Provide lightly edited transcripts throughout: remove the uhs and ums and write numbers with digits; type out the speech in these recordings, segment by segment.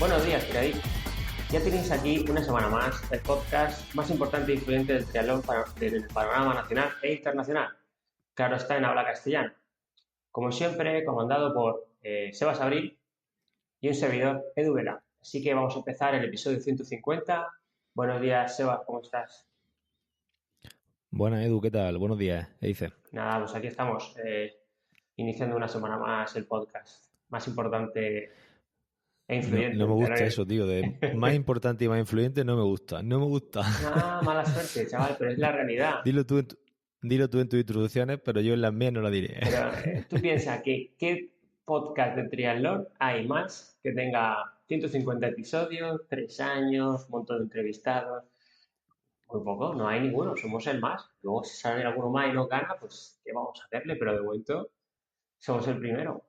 Buenos días, Piradí. Ya tenéis aquí una semana más el podcast más importante e influyente del triatlón del panorama nacional e internacional. Claro está, en habla castellana. Como siempre, comandado por Sebas Abril y un servidor, Edu Vela. Así que vamos a empezar el episodio 150. Buenos días, Sebas, ¿cómo estás? Buenas, Edu, ¿qué tal? Buenos días, ¿qué dices? Nada, pues aquí estamos, iniciando una semana más el podcast más importante e No, influyente no me del gusta triatlón. eso, tío, de más importante y más influyente, no me gusta, no me gusta. Ah, mala suerte, chaval, pero es la realidad. Dilo tú, dilo tú en tus introducciones, pero yo en las mías no la diré. Pero tú piensas que qué podcast de triatlón hay más que tenga 150 episodios, 3 años, un montón de entrevistados. Muy poco, no hay ninguno, somos el más. Luego, si sale alguno más y no gana, pues qué vamos a hacerle, pero de momento somos el primero.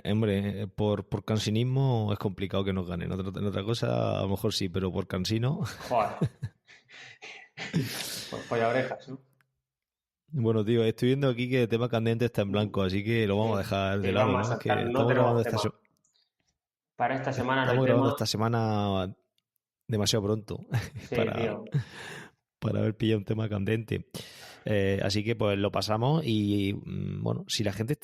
Hombre, por cansinismo es complicado que nos ganen. En otra cosa, a lo mejor sí, pero por cansino. Joder, pues polla orejas, ¿no? Bueno, tío, estoy viendo aquí que el tema candente está en blanco, así que lo vamos a Sí, dejar de sí, lado, vamos a ¿no? saltar, Que no tenemos tema. Para esta semana no hay estamos grabando tema. esta semana demasiado pronto Sí, para, tío. para haber pillado un tema candente. Así que pues lo pasamos y bueno, si la gente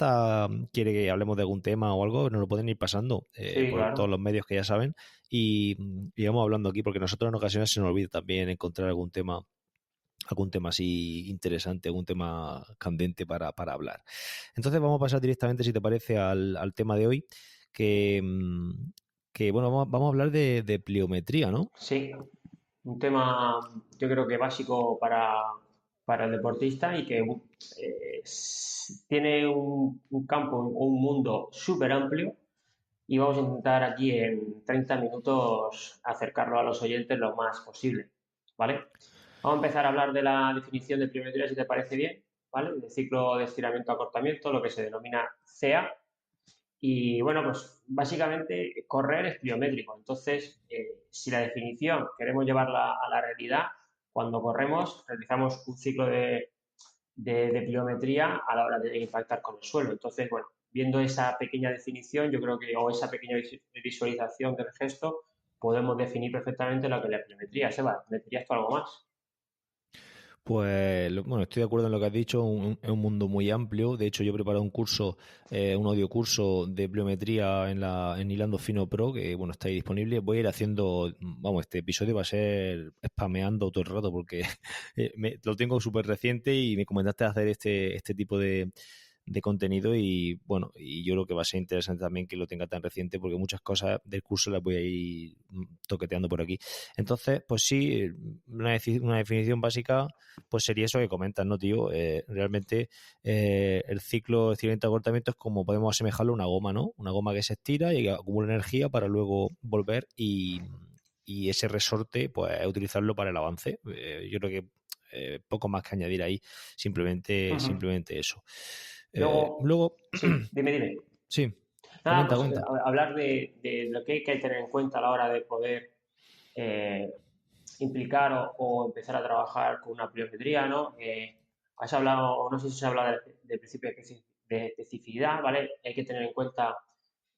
quiere que hablemos de algún tema o algo, nos lo pueden ir pasando Sí, por todos claro. los medios que ya saben y vamos hablando aquí porque nosotros en ocasiones se nos olvida también encontrar algún tema así interesante, algún tema candente para hablar. Entonces vamos a pasar directamente, si te parece, al tema de hoy, que, que bueno, vamos a hablar de pliometría, ¿no? Sí, un tema yo creo que básico para el deportista y que tiene un campo o un mundo súper amplio y vamos a intentar aquí en 30 minutos acercarlo a los oyentes lo más posible, ¿vale? Vamos a empezar a hablar de la definición de pliometría, si te parece bien, ¿vale? De ciclo de estiramiento-acortamiento, lo que se denomina CEA. Y bueno, pues básicamente correr es pliométrico. Entonces, si la definición queremos llevarla a la realidad, cuando corremos realizamos un ciclo de pliometría a la hora de impactar con el suelo. Entonces, bueno, viendo esa pequeña definición, yo creo que, o esa pequeña visualización del gesto, podemos definir perfectamente lo que es la pliometría. Seba, ¿me dirías tú algo más? Pues bueno, estoy de acuerdo en lo que has dicho, es un mundo muy amplio. De hecho, yo he preparado un curso, un audio curso de pliometría en Hilando Fino Pro, que bueno, está ahí disponible. Voy a ir haciendo, vamos, este episodio va a ser spameando todo el rato porque lo tengo súper reciente y me comentaste hacer este tipo de contenido y bueno, y yo creo que va a ser interesante también que lo tenga tan reciente porque muchas cosas del curso las voy a ir toqueteando por aquí. Entonces, pues sí, una definición básica pues sería eso que comentas, ¿no, tío? Realmente el ciclo de estiramiento-acortamiento es como podemos asemejarlo a una goma, ¿no? Una goma que se estira y que acumula energía para luego volver y ese resorte, pues utilizarlo para el avance. Yo creo que poco más que añadir ahí, Ujú. simplemente eso. Luego, Luego, sí, dime. sí, Nada, comenta, pues comenta. hablar de lo que hay que tener en cuenta a la hora de poder eh, implicar o empezar a trabajar con una pliometría, ¿no? Has hablado, no sé si se habla del principio de especificidad, ¿vale? Hay que tener en cuenta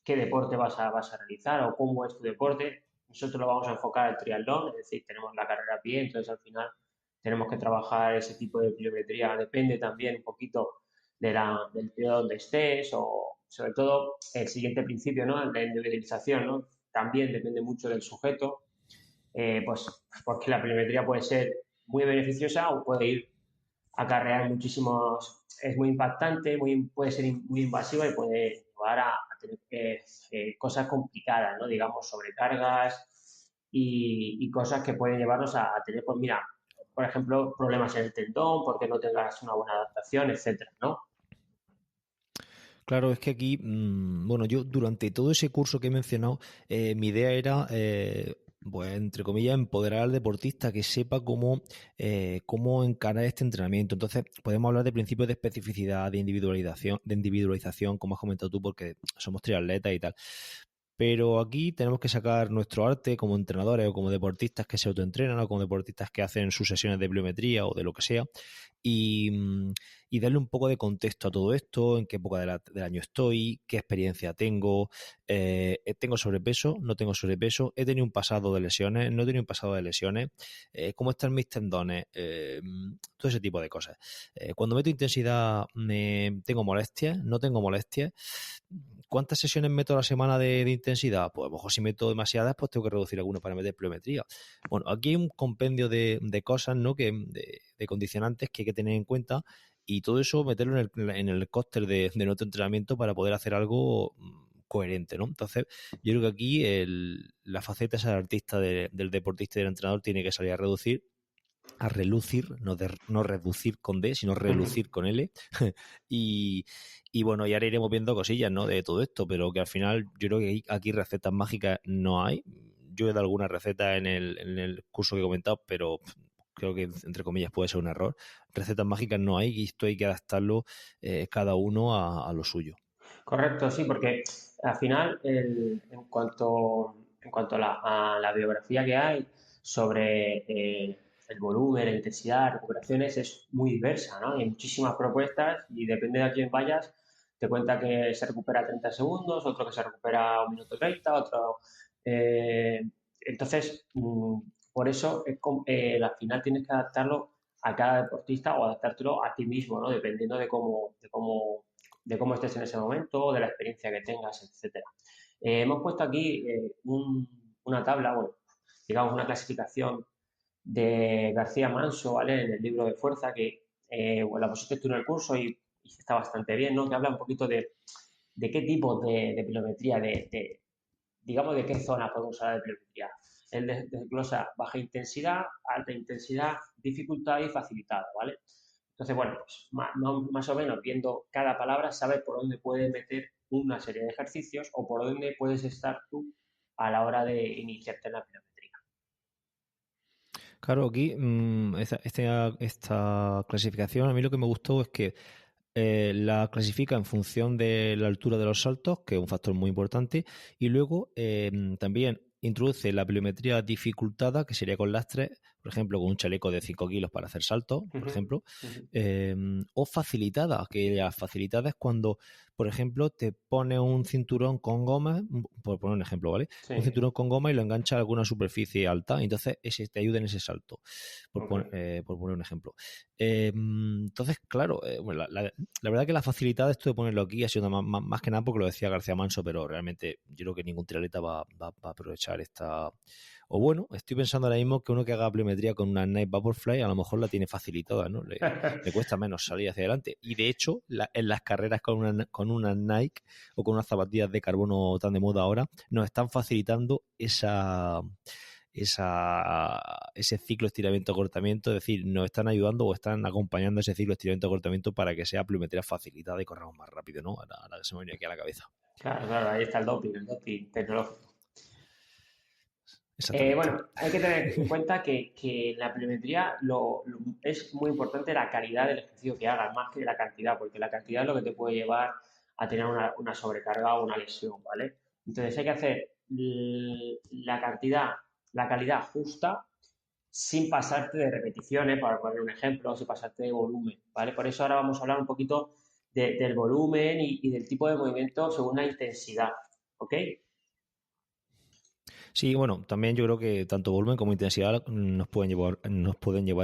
qué deporte vas a realizar o cómo es tu deporte. Nosotros lo vamos a enfocar al triatlón, es decir, tenemos la carrera a pie, entonces al final tenemos que trabajar ese tipo de pliometría. Depende también un poquito del periodo donde estés o sobre todo el siguiente principio, ¿no? La individualización, ¿no? También depende mucho del sujeto, pues porque la pliometría puede ser muy beneficiosa o puede ir a acarrear muchísimos, es muy impactante, puede ser muy invasiva y puede llevar a tener cosas complicadas, ¿no? Digamos, sobrecargas y cosas que pueden llevarnos a tener, pues mira, por ejemplo, problemas en el tendón, porque no tengas una buena adaptación, etcétera, ¿no? Claro, es que aquí, bueno, yo durante todo ese curso que he mencionado, mi idea era, pues, entre comillas, empoderar al deportista que sepa cómo encarar este entrenamiento. Entonces, podemos hablar de principios de especificidad, de individualización, como has comentado tú, porque somos triatletas y tal. Pero aquí tenemos que sacar nuestro arte como entrenadores o como deportistas que se autoentrenan o como deportistas que hacen sus sesiones de pliometría o de lo que sea y, y darle un poco de contexto a todo esto, en qué época del año estoy, qué experiencia tengo tengo sobrepeso, no tengo sobrepeso, he tenido un pasado de lesiones, no he tenido un pasado de lesiones, cómo están mis tendones, todo ese tipo de cosas. Cuando meto intensidad, tengo molestias, no tengo molestias. ¿Cuántas sesiones meto a la semana de intensidad? Pues a lo mejor si meto demasiadas, pues tengo que reducir algunos para meter pliometría. Bueno, aquí hay un compendio de cosas, ¿no? De condicionantes que hay que tener en cuenta y todo eso meterlo en el cóctel de nuestro entrenamiento para poder hacer algo coherente, ¿no? Entonces, yo creo que aquí la faceta esa del artista, del deportista y del entrenador tiene que salir a relucir, no reducir con D, sino relucir con L. y bueno, y ahora iremos viendo cosillas, ¿no? De todo esto, pero que al final yo creo que aquí recetas mágicas no hay. Yo he dado alguna receta en el curso que he comentado, pero creo que entre comillas puede ser un error. Recetas mágicas no hay y esto hay que adaptarlo cada uno a lo suyo. Correcto, sí, porque al final, en cuanto a la biografía que hay sobre el volumen, la intensidad, recuperaciones, es muy diversa, ¿no? Hay muchísimas propuestas y depende de a quién vayas, te cuenta que se recupera 30 segundos, otro que se recupera 1 minuto 30, otro... eh, entonces, por eso al final tienes que adaptarlo a cada deportista o adaptártelo a ti mismo, ¿no? Dependiendo de cómo estés en ese momento, de la experiencia que tengas, etcétera. Hemos puesto aquí una tabla, bueno, digamos una clasificación de García Manso, ¿vale? En el libro de Fuerza, que bueno, la pusiste tú en el curso y está bastante bien, ¿no? Que habla un poquito de qué tipo de pliometría, digamos, de qué zona podemos hablar de pliometría. Él desglosa baja intensidad, alta intensidad, dificultad y facilitado, ¿vale? Entonces, bueno, pues más o menos viendo cada palabra, sabes por dónde puedes meter una serie de ejercicios o por dónde puedes estar tú a la hora de iniciarte en la pliometría. Claro, aquí esta clasificación, a mí lo que me gustó es que la clasifica en función de la altura de los saltos, que es un factor muy importante, y luego también introduce la pliometría dificultada, que sería con lastres, por ejemplo, con un chaleco de 5 kilos para hacer saltos, por ejemplo, o facilitada, que la facilitada es cuando, por ejemplo, te pone un cinturón con goma, por poner un ejemplo, ¿vale? Sí, Un cinturón con goma y lo engancha a alguna superficie alta, entonces ese te ayuda en ese salto, ok. por poner un ejemplo. Entonces, claro, bueno, la verdad que la facilidad de esto de ponerlo aquí ha sido más que nada porque lo decía García Manso, pero realmente yo creo que ningún triatleta va a aprovechar esta... O bueno, estoy pensando ahora mismo que uno que haga pliometría con una Nike Vaporfly a lo mejor la tiene facilitada, ¿no? Le cuesta menos salir hacia adelante. Y de hecho, en las carreras con una Nike o con unas zapatillas de carbono tan de moda ahora, nos están facilitando ese ciclo estiramiento-acortamiento, es decir, nos están ayudando o están acompañando ese ciclo estiramiento-acortamiento para que sea pliometría facilitada y corramos más rápido, ¿no? Ahora que se me viene aquí a la cabeza. Claro, claro, ahí está el doping tecnológico. Exactamente. Bueno, hay que tener en cuenta que en la pliometría es muy importante la calidad del ejercicio que hagas, más que la cantidad, porque la cantidad es lo que te puede llevar a tener una sobrecarga o una lesión, ¿vale? Entonces hay que hacer la cantidad, la calidad justa sin pasarte de repeticiones, para poner un ejemplo, sin pasarte de volumen, ¿vale? Por eso ahora vamos a hablar un poquito del volumen y del tipo de movimiento según la intensidad, ¿ok? Sí, bueno, también yo creo que tanto volumen como intensidad nos pueden llevar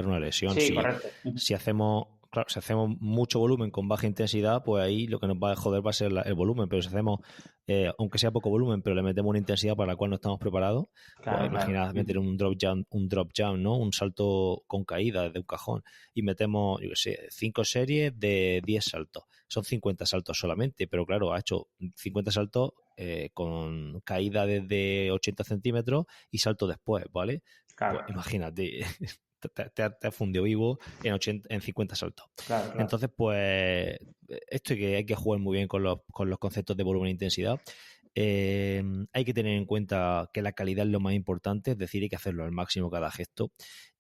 a una lesión. Sí, Si, correcto. si hacemos, claro, si hacemos mucho volumen con baja intensidad, pues ahí lo que nos va a joder va a ser el volumen. Pero si hacemos, aunque sea poco volumen, pero le metemos una intensidad para la cual no estamos preparados, pues Claro, claro. imagina meter un drop jump, ¿no? Un salto con caída desde un cajón y metemos, yo qué sé, 5 series de 10 saltos. Son 50 saltos solamente, pero claro, ha hecho 50 saltos con caída desde 80 centímetros y salto después, ¿vale? Pues Claro, imagínate, te ha fundido vivo en 50 saltos. claro, claro. Entonces, pues, esto hay que jugar muy bien con los conceptos de volumen e intensidad. Hay que tener en cuenta que la calidad es lo más importante, es decir, hay que hacerlo al máximo cada gesto.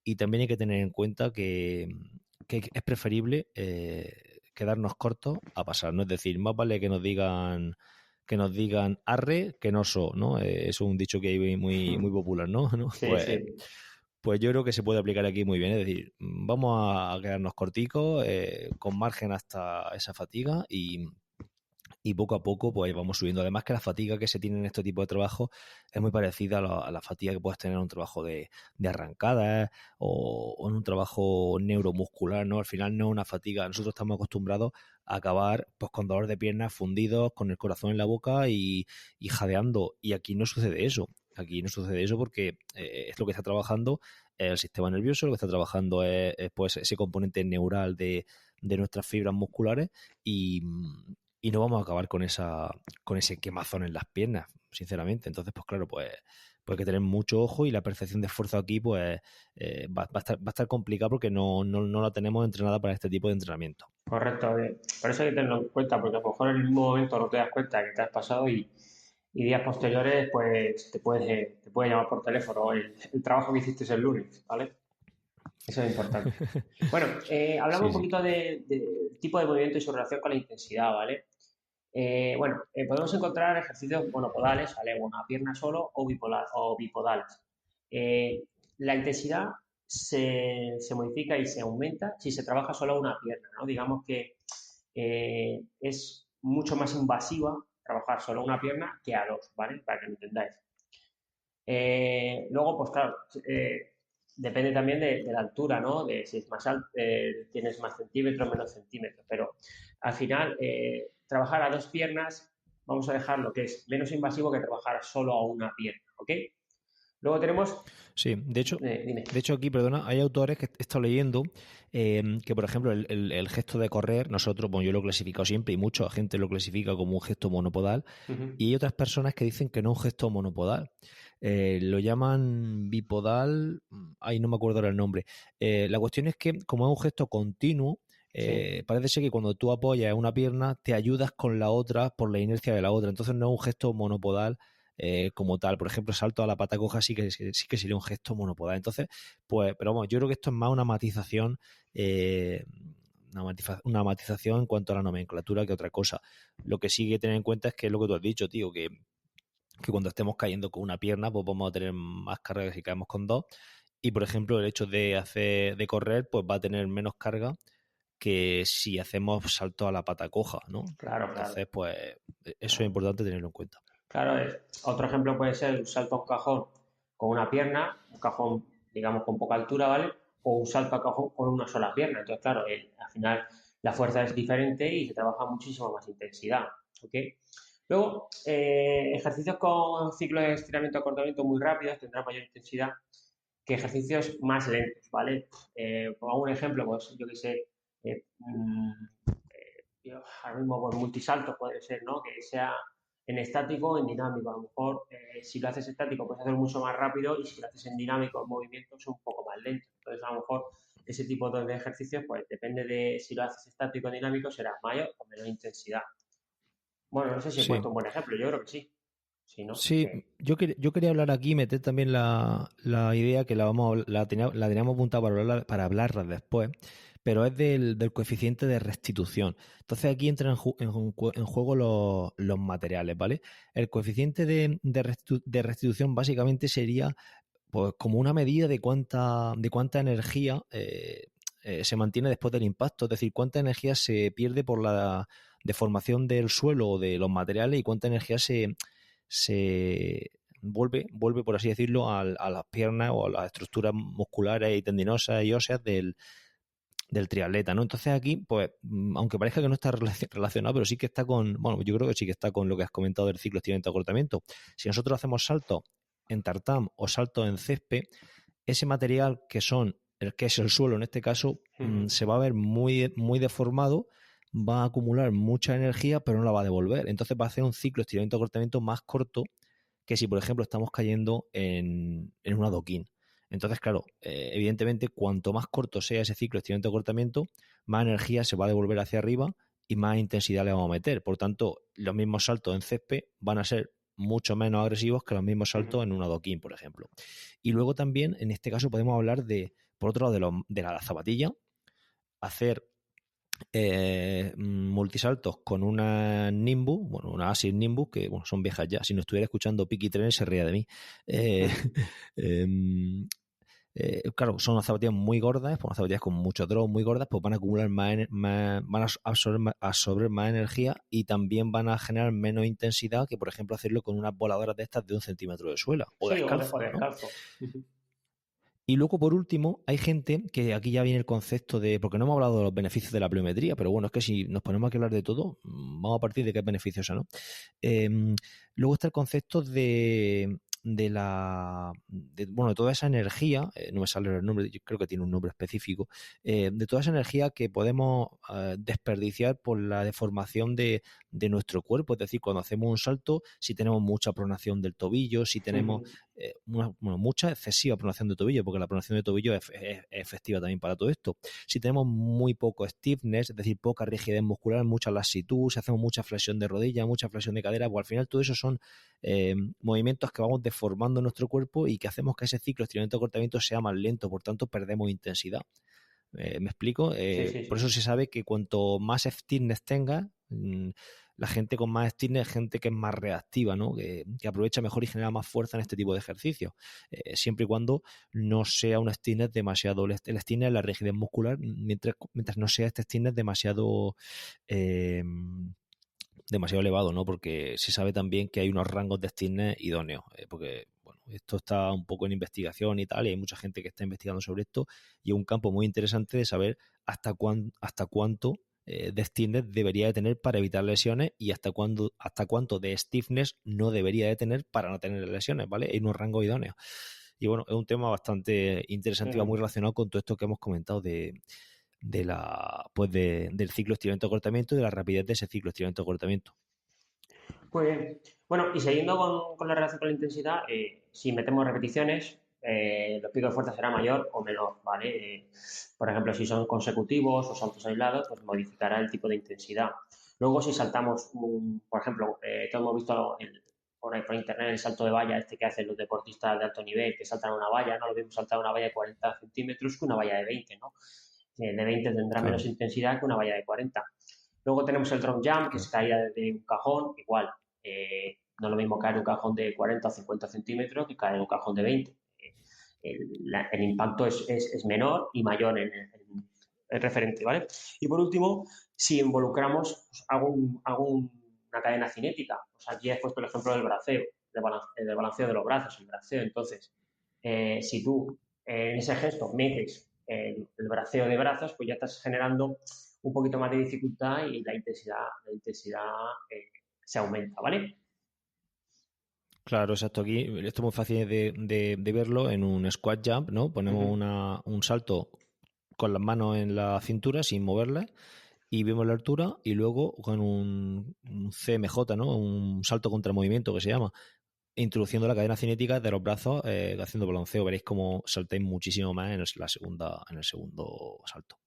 Y también hay que tener en cuenta que es preferible quedarnos cortos a pasar, ¿no? Es decir, más vale que nos digan arre que no so, ¿no? Es un dicho que hay muy, muy popular, ¿no? Sí, Pues, sí. pues yo creo que se puede aplicar aquí muy bien, es decir, vamos a quedarnos corticos, con margen hasta esa fatiga y poco a poco pues vamos subiendo. Además que la fatiga que se tiene en este tipo de trabajo es muy parecida a la fatiga que puedes tener en un trabajo de arrancada o en un trabajo neuromuscular, ¿no? Al final no es una fatiga. Nosotros estamos acostumbrados a acabar pues con dolor de piernas, fundidos, con el corazón en la boca y jadeando. Y aquí no sucede eso. Aquí no sucede eso porque es lo que está trabajando el sistema nervioso, lo que está trabajando es pues ese componente neural de nuestras fibras musculares y no vamos a acabar con ese quemazón en las piernas, sinceramente. Entonces, pues claro, pues hay que tener mucho ojo y la percepción de esfuerzo aquí pues va a estar complicado porque no la tenemos entrenada para este tipo de entrenamiento. Correcto. Por eso hay que tenerlo en cuenta, porque a lo mejor en el mismo momento no te das cuenta que te has pasado y días posteriores pues te puede llamar por teléfono el trabajo que hiciste el lunes, ¿vale? Eso es importante. Bueno, hablamos Sí, un sí. poquito del tipo de movimiento y su relación con la intensidad, ¿vale? Podemos encontrar ejercicios monopodales, ¿vale? Una pierna solo o bipodales. La intensidad se modifica y se aumenta si se trabaja solo una pierna, ¿no? Digamos que es mucho más invasiva trabajar solo una pierna que a dos, ¿vale? Para que lo entendáis. Luego, pues claro, depende también de la altura, ¿no? De si es más alto, tienes más centímetros, menos centímetros, pero al final, trabajar a dos piernas, vamos a dejar lo que es menos invasivo que trabajar solo a una pierna, ¿ok? Luego tenemos, Sí, dime. de hecho aquí, perdona, hay autores que he estado leyendo que, por ejemplo, el gesto de correr, nosotros, bueno, yo lo he clasificado siempre y mucha gente lo clasifica como un gesto monopodal, Ujú. y hay otras personas que dicen que no es un gesto monopodal. Lo llaman bipodal, ahí no me acuerdo ahora el nombre. La cuestión es que, como es un gesto continuo, Sí, parece ser que cuando tú apoyas una pierna, te ayudas con la otra por la inercia de la otra. Entonces no es un gesto monopodal como tal. Por ejemplo, salto a la pata coja sí que sería un gesto monopodal. Entonces, pues, pero vamos, yo creo que esto es más una matización, una matización en cuanto a la nomenclatura que otra cosa. Lo que sí hay que tener en cuenta es que es lo que tú has dicho, tío, que cuando estemos cayendo con una pierna, pues vamos a tener más carga que si caemos con dos. Y por ejemplo, el hecho de correr, pues va a tener menos carga que si hacemos salto a la pata coja, ¿no? claro, claro, Entonces, pues eso es claro. importante tenerlo en cuenta. Claro, otro ejemplo puede ser un salto a un cajón con una pierna, un cajón, digamos, con poca altura, ¿vale? O un salto a cajón con una sola pierna. Entonces, claro, al final la fuerza es diferente y se trabaja muchísimo más intensidad, ¿ok? Luego, ejercicios con ciclos de estiramiento-acortamiento muy rápidos tendrán mayor intensidad que ejercicios más lentos, ¿vale? Pongo un ejemplo, pues yo que sé, ahora mismo por multisalto puede ser, ¿no? Que sea en estático o en dinámico. A lo mejor si lo haces estático puedes hacerlo mucho más rápido y si lo haces en dinámico, en movimiento, es un poco más lento. Entonces, a lo mejor ese tipo de ejercicios, pues depende de si lo haces estático o dinámico, será mayor o menor intensidad. Bueno, no sé si he Sí, puesto un buen ejemplo, yo creo que sí. Si no, sí, que yo quería hablar aquí, meter también la idea que la teníamos apuntada para hablarla después, pero es del coeficiente de restitución. Entonces aquí entran en juego los materiales, ¿vale? El coeficiente de restitución básicamente sería pues como una medida de cuánta energía se mantiene después del impacto, es decir, cuánta energía se pierde por la deformación del suelo o de los materiales y cuánta energía se vuelve, por así decirlo, a las piernas o a las estructuras musculares y tendinosas y óseas del triatleta, ¿no? Entonces aquí, pues, aunque parezca que no está relacionado, pero sí que está bueno, yo creo que sí que está con lo que has comentado del ciclo estiramiento-acortamiento. Si nosotros hacemos saltos en tartán o saltos en césped, ese material que es el suelo en este caso, se va a ver muy deformado, va a acumular mucha energía, pero no la va a devolver. Entonces va a hacer un ciclo estiramiento-acortamiento más corto que si, por ejemplo, estamos cayendo en un adoquín. Entonces, claro, evidentemente, cuanto más corto sea ese ciclo de estiramiento-acortamiento, más energía se va a devolver hacia arriba y más intensidad le vamos a meter. Por tanto, los mismos saltos en césped van a ser mucho menos agresivos que los mismos saltos en un adoquín, por ejemplo. Y luego también, en este caso, podemos hablar por otro lado, de la zapatilla, hacer multisaltos con una Nimbus, bueno, una Asics Nimbus, que bueno, son viejas ya. Si no estuviera escuchando Piki Trenes se ría de mí. Eh, claro, son unas zapatillas muy gordas, pues unas zapatillas con mucho drop, muy gordas, pues van a acumular van a absorber más energía y también van a generar menos intensidad que, por ejemplo, hacerlo con unas voladoras de estas de 1 centímetro de suela o Sí, o descalzo, ¿no? descalzo. Y luego, por último, hay gente que aquí ya viene el concepto de, porque no hemos hablado de los beneficios de la pliometría, pero bueno, es que si nos ponemos aquí a hablar de todo, vamos a partir de qué es beneficiosa, ¿no? Luego está el concepto bueno, de toda esa energía, no me sale el nombre, yo creo que tiene un nombre específico, de toda esa energía que podemos desperdiciar por la deformación de nuestro cuerpo, es decir, cuando hacemos un salto, si tenemos mucha pronación del tobillo, si tenemos mucha excesiva pronación de tobillo, porque la pronación de tobillo es efectiva también para todo esto. Si tenemos muy poco stiffness, es decir, poca rigidez muscular, mucha laxitud, si hacemos mucha flexión de rodilla, mucha flexión de cadera, pues al final todo eso son movimientos que vamos deformando nuestro cuerpo y que hacemos que ese ciclo estiramiento-acortamiento sea más lento, por tanto perdemos intensidad. ¿Me explico? Por eso se sabe que cuanto más stiffness tenga, la gente con más stiffness es gente que es más reactiva, ¿no? Que aprovecha mejor y genera más fuerza en este tipo de ejercicios, siempre y cuando no sea un stiffness demasiado, el stiffness es la rigidez muscular, mientras no sea este stiffness demasiado elevado, ¿no? Porque se sabe también que hay unos rangos de stiffness idóneos, porque bueno, esto está un poco en investigación y tal, y hay mucha gente que está investigando sobre esto, y es un campo muy interesante de saber hasta cuánto de stiffness debería de tener para evitar lesiones y hasta cuánto de stiffness no debería de tener para no tener lesiones, ¿vale? Hay unos rangos idóneos. Y bueno, es un tema bastante interesante y va muy relacionado con todo esto que hemos comentado del ciclo estiramiento-acortamiento y de la rapidez de ese ciclo estiramiento-acortamiento. Pues bueno, y siguiendo con la relación con la intensidad, si metemos repeticiones, los picos de fuerza será mayor o menor, ¿vale? Por ejemplo, si son consecutivos o saltos aislados, pues modificará el tipo de intensidad. Luego, si saltamos, por ejemplo, todos hemos visto por internet el salto de valla este que hacen los deportistas de alto nivel, que saltan una valla, ¿no? Lo mismo saltar una valla de 40 centímetros que una valla de 20, ¿no? De 20 tendrá menos intensidad que una valla de 40. Luego tenemos el drop jump, que es caída desde un cajón, igual. No es lo mismo caer en un cajón de 40 o 50 centímetros que caer en un cajón de 20. El impacto es menor y mayor en el referente, ¿vale? Y por último, si involucramos, pues hago una cadena cinética. Pues aquí he puesto el ejemplo del braceo, del balanceo de los brazos, el braceo. Entonces, si tú en ese gesto metes el braceo de brazos, pues ya estás generando un poquito más de dificultad y la intensidad se aumenta, ¿vale? Claro, exacto. Aquí esto es muy fácil de verlo en un squat jump, ¿no? Ponemos un salto con las manos en la cintura sin moverlas y vemos la altura, y luego con un CMJ, ¿no? Un salto contra movimiento que se llama, introduciendo la cadena cinética de los brazos, haciendo balanceo. Veréis cómo saltáis muchísimo más en el segundo salto.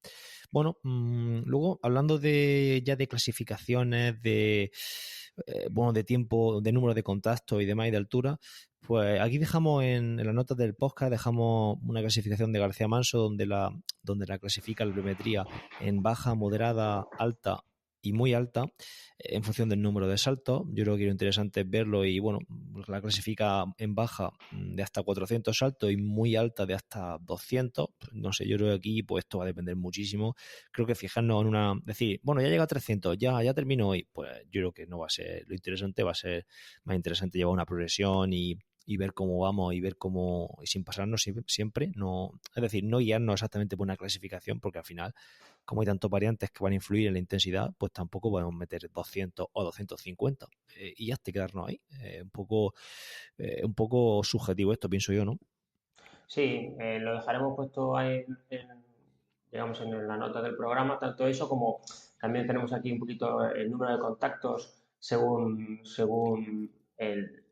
Bueno, luego hablando ya de clasificaciones, de tiempo, de número de contactos y demás y de altura, pues aquí dejamos en las notas del podcast, dejamos una clasificación de García Manso donde la clasifica la pliometría en baja, moderada, alta y muy alta, en función del número de saltos. Yo creo que lo interesante es verlo, y bueno, la clasifica en baja de hasta 400 saltos y muy alta de hasta 200. No sé, yo creo que aquí pues esto va a depender muchísimo. Creo que fijarnos en decir, bueno, ya llega a 300, ya termino hoy, pues yo creo que no va a ser lo interesante. Va a ser más interesante llevar una progresión y ver cómo vamos y ver cómo, y sin pasarnos siempre, no, es decir, no guiarnos exactamente por una clasificación, porque al final, como hay tantos variantes que van a influir en la intensidad, pues tampoco podemos meter 200 o 250 y ya te quedarnos ahí. Un poco subjetivo esto, pienso yo, ¿no? Sí, lo dejaremos puesto ahí digamos, en la nota del programa, tanto eso como también tenemos aquí un poquito el número de contactos según el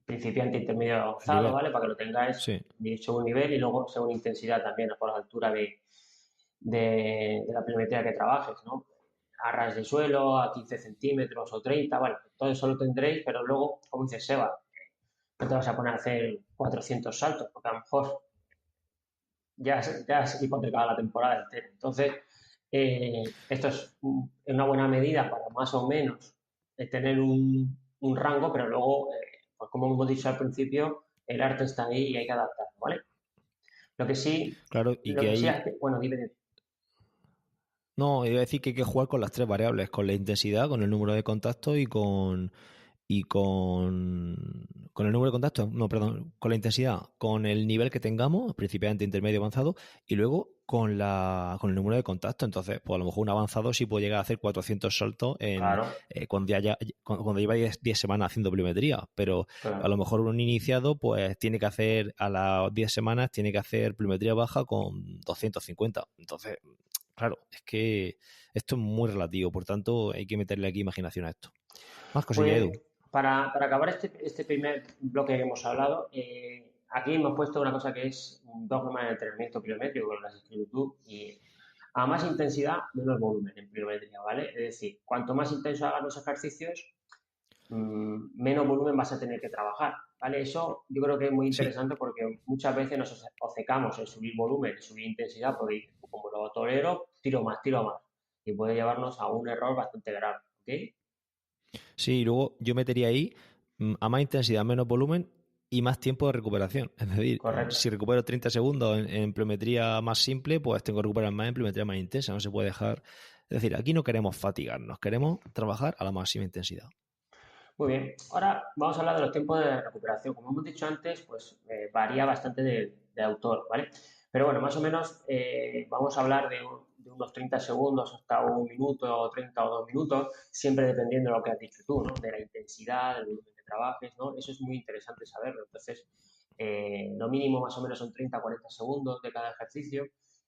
principiante, intermedio, El avanzado, nivel, ¿vale? Para que lo tengáis sí. según nivel y luego según intensidad también, por la altura de la pliometría que trabajes, ¿no? A ras de suelo, a 15 centímetros o 30, bueno, todo eso lo tendréis, pero luego, como dice Seba, no te vas a poner a hacer 400 saltos, porque a lo mejor ya has hipotecado la temporada entera. Entonces, esto es una buena medida para más o menos tener un rango, pero luego, pues como hemos dicho al principio, el arte está ahí y hay que adaptarlo, ¿vale? Lo que sí, Claro, y lo que que sí hay... hace, bueno, dime. No, iba a decir que hay que jugar con las tres variables, con la intensidad, con el número de contactos y con el número de contactos, no, perdón, con la intensidad, con el nivel que tengamos, principiante, intermedio, avanzado, y luego con el número de contactos. Entonces, pues a lo mejor un avanzado sí puede llegar a hacer 400 saltos Claro, cuando lleva 10 semanas haciendo pliometría, pero a lo claro. mejor un iniciado pues tiene que hacer a las 10 semanas, tiene que hacer pliometría baja con 250. Entonces, claro, es que esto es muy relativo, por tanto hay que meterle aquí imaginación a esto. Más cosillas, Pues Edu. para acabar este primer bloque que hemos hablado, aquí hemos puesto una cosa que es un dogma de entrenamiento pliométrico, que las escribes tú, y a más intensidad, menos volumen en pliometría, ¿vale? Es decir, cuanto más intenso hagas los ejercicios, menos volumen vas a tener que trabajar, ¿vale? Eso yo creo que es muy Sí, interesante porque muchas veces nos obcecamos en subir volumen, en subir intensidad, porque dices, "Pues como lo tolero, tiro más, y puede llevarnos a un error bastante grave, ¿ok? sí, y luego yo metería ahí a más intensidad, menos volumen y más tiempo de recuperación. Es decir, Correcto. si recupero 30 segundos en pliometría más simple, pues tengo que recuperar más en pliometría más intensa. No se puede dejar. Es decir, aquí no queremos fatigarnos, queremos trabajar a la máxima intensidad. Muy bien, ahora vamos a hablar de los tiempos de recuperación. Como hemos dicho antes, pues varía bastante de autor, ¿vale? Pero bueno, más o menos vamos a hablar de unos 30 segundos hasta un minuto, o 30 o 2 minutos, siempre dependiendo de lo que has dicho tú, ¿no? De la intensidad, del volumen que trabajes, ¿no? Eso es muy interesante saberlo. Entonces, lo mínimo más o menos son 30 a 40 segundos de cada ejercicio.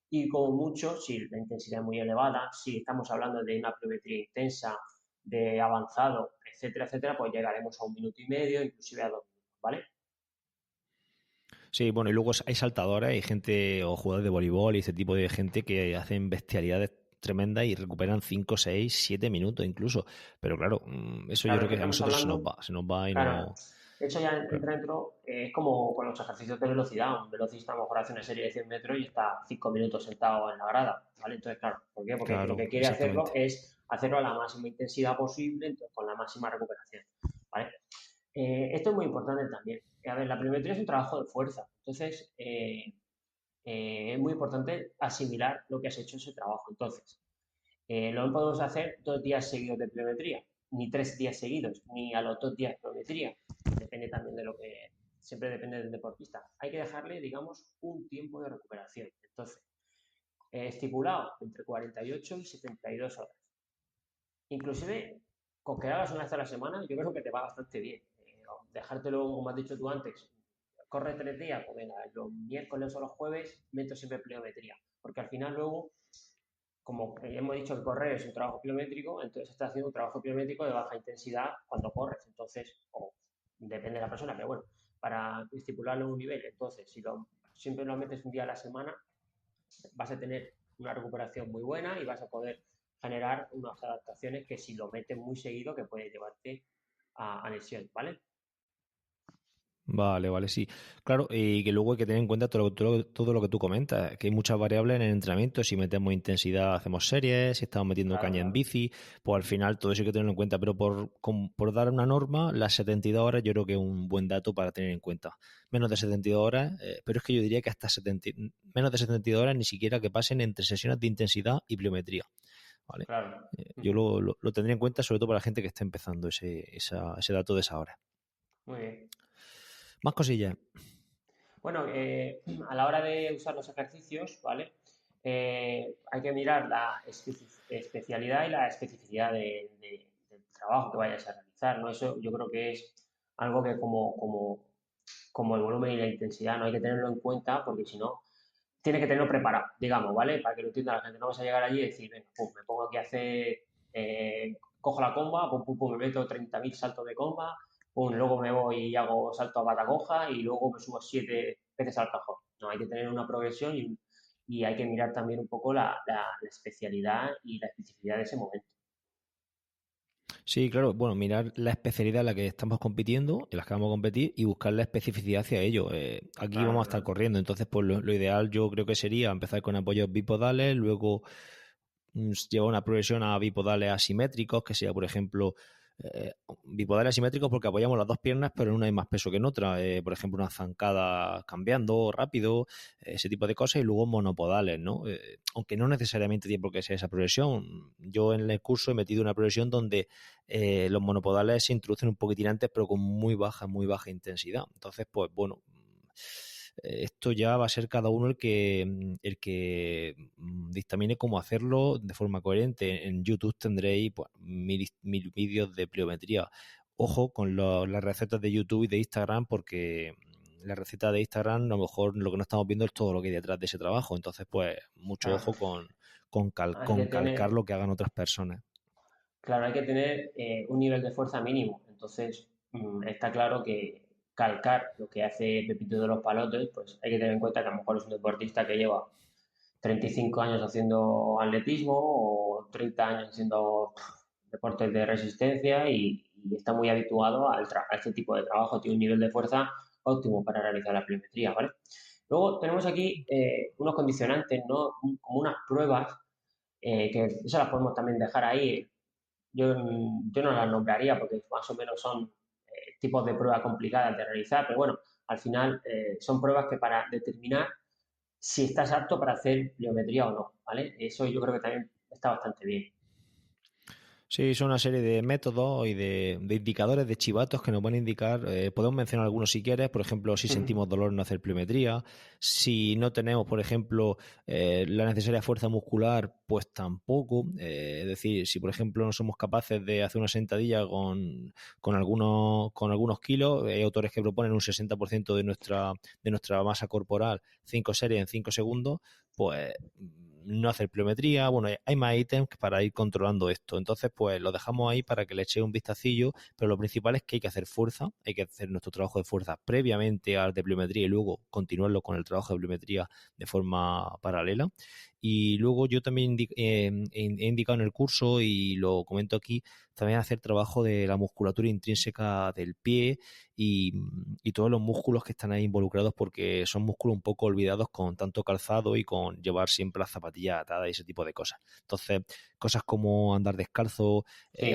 Y como mucho, si la intensidad es muy elevada, si estamos hablando de una pliometría intensa, de avanzado, etcétera, etcétera, pues llegaremos a un minuto y medio, inclusive a 2 minutos, ¿vale? Sí, bueno, y luego hay saltadores, hay gente o jugadores de voleibol y ese tipo de gente que hacen bestialidades tremendas y recuperan 5, 6, 7 minutos incluso. Pero claro, eso yo Claro, creo es que que a estamos nosotros hablando, se nos va y claro, no... eso ya Claro, entra dentro, es como con los ejercicios de velocidad. Un velocista a lo mejor hace una serie de 100 metros y está 5 minutos sentado en la grada, ¿vale? Entonces, claro, ¿por qué? Porque lo claro, que quiere hacerlo exactamente. es hacerlo a la máxima intensidad posible, entonces, con la máxima recuperación, ¿vale? Esto es muy importante también. A ver, la pliometría es un trabajo de fuerza, entonces es muy importante asimilar lo que has hecho en ese trabajo. Entonces, no podemos hacer 2 días seguidos de pliometría, ni 3 días seguidos, ni a los 2 días de pliometría. Depende también de lo que, siempre depende del deportista. Hay que dejarle, digamos, un tiempo de recuperación. Entonces, estipulado entre 48 y 72 horas. Inclusive, con que hagas una vez a la semana, yo creo que te va bastante bien. Dejártelo, como has dicho tú antes, corre 3 días, pues venga, los miércoles o los jueves meto siempre pliometría. Porque al final luego, como hemos dicho que correr es un trabajo pliométrico, entonces estás haciendo un trabajo pliométrico de baja intensidad cuando corres. Entonces, o depende de la persona, pero bueno, para estipularlo en un nivel, entonces, si siempre lo metes un día a la semana, vas a tener una recuperación muy buena y vas a poder generar unas adaptaciones que si lo metes muy seguido, que puede llevarte a lesión, ¿vale? Vale, vale, sí. Claro, y que luego hay que tener en cuenta todo lo que tú comentas, que hay muchas variables en el entrenamiento. Si metemos intensidad, hacemos series, si estamos metiendo Claro, caña en claro. bici, pues al final todo eso hay que tenerlo en cuenta. Pero por dar una norma, las 72 horas yo creo que es un buen dato para tener en cuenta. Menos de 72 horas, pero es que yo diría que hasta 70, menos de 72 horas ni siquiera que pasen entre sesiones de intensidad y pliometría. ¿Vale? Claro. Yo lo tendría en cuenta sobre todo para la gente que está empezando ese dato de esa hora. Muy bien. Más cosillas. Bueno, a la hora de usar los ejercicios, ¿vale? Hay que mirar la especialidad y la especificidad del trabajo que vayas a realizar, ¿no? Eso yo creo que es algo que como el volumen y la intensidad no hay que tenerlo en cuenta porque si no, tiene que tenerlo preparado, digamos, ¿vale? Para que lo entienda la gente. No vas a llegar allí y decir, venga, pum, me pongo aquí a hacer, cojo la comba, pum, pum, pum, me meto 30.000 saltos de comba, pum, luego me voy y hago salto a batacoja y luego me subo 7 veces al cajón. No, hay que tener una progresión y hay que mirar también un poco la especialidad y la especificidad de ese momento. Sí, claro, bueno, mirar la especialidad en la que estamos compitiendo, en las que vamos a competir y buscar la especificidad hacia ello. Aquí vamos Claro, a estar claro. corriendo, entonces pues lo ideal yo creo que sería empezar con apoyos bipodales, luego llevar una progresión a bipodales asimétricos, que sea, por ejemplo, bipodales asimétricos porque apoyamos las dos piernas, pero en una hay más peso que en otra. Por ejemplo, una zancada cambiando rápido, ese tipo de cosas. Y luego monopodales, ¿no? Aunque no necesariamente tiene por qué ser esa progresión. Yo en el curso he metido una progresión donde los monopodales se introducen un poquitín antes, pero con muy baja intensidad. Entonces, pues bueno, esto ya va a ser cada uno el que dictamine cómo hacerlo de forma coherente. En YouTube tendréis pues, mil vídeos de pliometría. Ojo con las recetas de YouTube y de Instagram, porque la receta de Instagram a lo mejor lo que no estamos viendo es todo lo que hay detrás de ese trabajo. Entonces, pues mucho Claro, ojo hay que con calcar tener, lo que hagan otras personas. claro, hay que tener un nivel de fuerza mínimo. Entonces, está claro que calcar lo que hace Pepito de los Palotes, pues hay que tener en cuenta que a lo mejor es un deportista que lleva 35 años haciendo atletismo o 30 años haciendo deportes de resistencia y está muy habituado a este tipo de trabajo, tiene un nivel de fuerza óptimo para realizar la pliometría, ¿vale? Luego tenemos aquí unos condicionantes, ¿no? Como unas pruebas, que esas las podemos también dejar ahí. Yo no las nombraría porque más o menos son tipos de pruebas complicadas de realizar, pero bueno, al final son pruebas que para determinar si estás apto para hacer pliometría o no, ¿vale? Eso yo creo que también está bastante bien. Sí, son una serie de métodos y de indicadores, de chivatos que nos van a indicar. Podemos mencionar algunos si quieres, por ejemplo, si sentimos dolor no hacer pliometría, si no tenemos, por ejemplo, la necesaria fuerza muscular, pues tampoco. Es decir, si por ejemplo no somos capaces de hacer una sentadilla con algunos kilos, hay autores que proponen un 60% de nuestra masa corporal, 5 series en 5 segundos, pues no hacer pliometría. Bueno, hay más ítems para ir controlando esto. Entonces, pues lo dejamos ahí para que le eche un vistacillo, pero lo principal es que hay que hacer fuerza, hay que hacer nuestro trabajo de fuerza previamente al de pliometría y luego continuarlo con el trabajo de pliometría de forma paralela. Y luego yo también he indicado en el curso y lo comento aquí, también hacer trabajo de la musculatura intrínseca del pie y, y todos los músculos que están ahí involucrados porque son músculos un poco olvidados con tanto calzado y con llevar siempre las zapatillas atadas y ese tipo de cosas. Entonces, cosas como andar descalzo,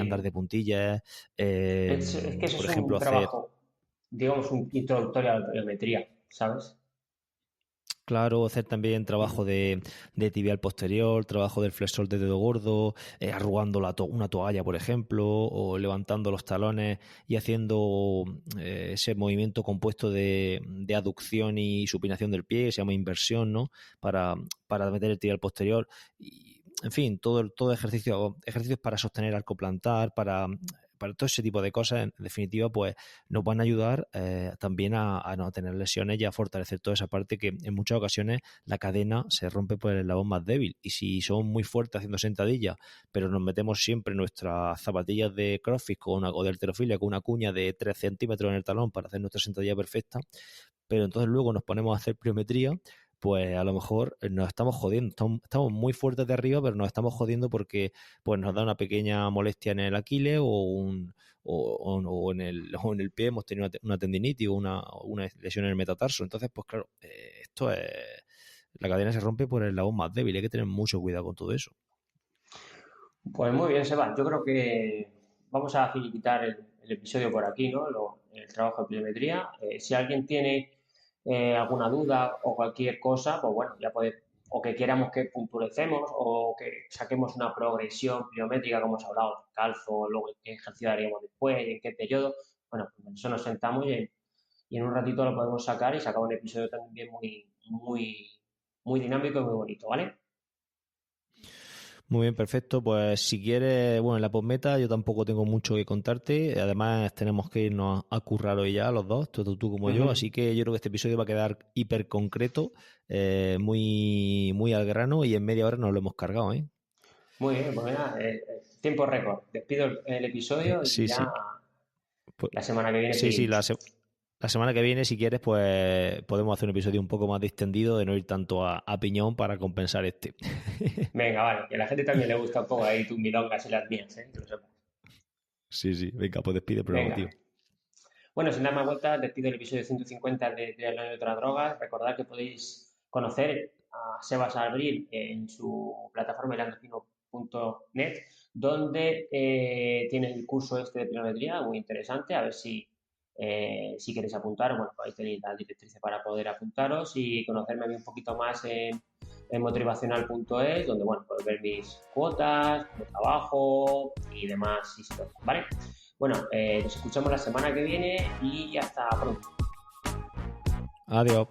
andar Sí, de puntillas, es que eso por es ejemplo, un hacer. trabajo, digamos, un introductorio a la pliometría, ¿sabes? Claro, hacer también trabajo de tibial posterior, trabajo del flexor de dedo gordo, arrugando una toalla, por ejemplo, o levantando los talones y haciendo ese movimiento compuesto de aducción y supinación del pie, que se llama inversión, ¿no? Para meter el tibial posterior. Y, en fin, todo ejercicios para sostener arco plantar, para todo ese tipo de cosas, en definitiva, pues nos van a ayudar también a no tener lesiones y a fortalecer toda esa parte que en muchas ocasiones la cadena se rompe por el eslabón más débil. Y si somos muy fuertes haciendo sentadillas, pero nos metemos siempre nuestras zapatillas de CrossFit o de halterofilia con una cuña de 3 centímetros en el talón para hacer nuestra sentadilla perfecta, pero entonces luego nos ponemos a hacer pliometría, pues a lo mejor nos estamos jodiendo, estamos muy fuertes de arriba, pero nos estamos jodiendo porque pues nos da una pequeña molestia en el Aquiles o en el pie, hemos tenido una tendinitis o una lesión en el metatarso. Entonces, pues claro, esto es, la cadena se rompe por el eslabón más débil, hay que tener mucho cuidado con todo eso. Pues muy bien, Seba. Yo creo que vamos a finiquitar el episodio por aquí, ¿no? El trabajo de pliometría. Si alguien tiene alguna duda o cualquier cosa, pues bueno, ya puede, o que queramos que puntualicemos o que saquemos una progresión pliométrica, como hemos hablado, calzo, luego qué ejercicio haríamos después, en qué periodo. Bueno, pues en eso nos sentamos y en un ratito lo podemos sacar y sacar un episodio también muy dinámico y muy bonito, ¿vale? Muy bien, perfecto. Pues si quieres, bueno, en la postmeta yo tampoco tengo mucho que contarte. Además, tenemos que irnos a currar hoy ya los dos, tanto tú como yo. Ujú. Así que yo creo que este episodio va a quedar hiper concreto, muy al grano y en media hora nos lo hemos cargado, ¿eh? Muy bien, pues mira, tiempo récord. Despido el episodio y Sí, ya sí. Pues, la semana que viene sí, sí, seguimos. la semana que viene, si quieres, pues podemos hacer un episodio un poco más distendido, de no ir tanto a piñón para compensar este. Venga, vale, que a la gente también le gusta un poco ahí tus milongas y las mías, ¿eh? Que lo sepas. Sí, sí. Venga, pues despide el programa, Venga. tío. Bueno, sin dar más vueltas, despido el episodio 150 de Triatlón y otras drogas. Recordad que podéis conocer a Sebas Abril en su plataforma ilandofino.net, donde tienes el curso este de pliometría, muy interesante, a ver si queréis apuntar, bueno, ahí tenéis las directrices para poder apuntaros y conocerme a mí un poquito más en motivacional.es, donde, bueno, podéis ver mis cuotas, cómo trabajo y demás historias, ¿vale? Bueno, nos escuchamos la semana que viene y hasta pronto. Adiós.